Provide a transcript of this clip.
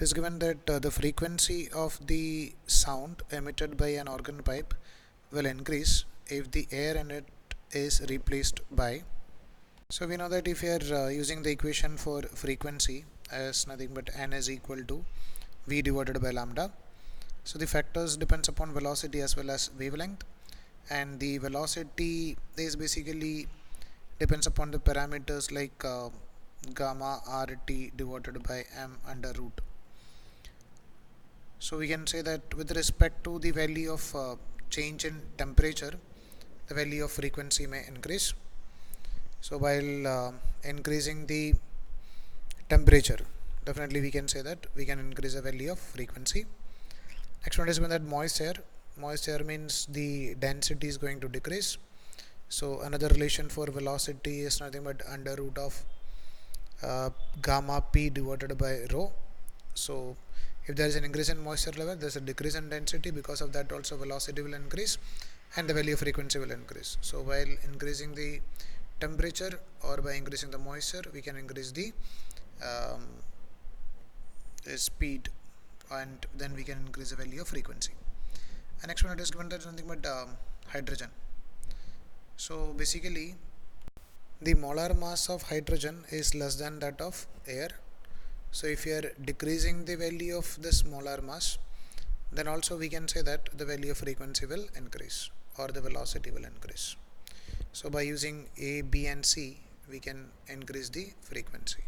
It is given that the frequency of the sound emitted by an organ pipe will increase if the air in it is replaced by. So we know that if you are using the equation for frequency as nothing but n is equal to v divided by lambda. So the factors depends upon velocity as well as wavelength, and the velocity is basically depends upon the parameters like gamma rt divided by m under root. So we can say that with respect to the value of change in temperature, the value of frequency may increase. So while increasing the temperature, definitely we can say that we can increase the value of frequency. Next one is when that moisture means the density is going to decrease. So another relation for velocity is nothing but under root of gamma p divided by rho. So if there is an increase in moisture level, there is a decrease in density. Because of that also velocity will increase and the value of frequency will increase. So while increasing the temperature or by increasing the moisture, we can increase the speed, and then we can increase the value of frequency. And next one, it is given that something but hydrogen. So basically the molar mass of hydrogen is less than that of air. So if you are decreasing the value of this molar mass, then also we can say that the value of frequency will increase or the velocity will increase. So by using A, B and C, we can increase the frequency.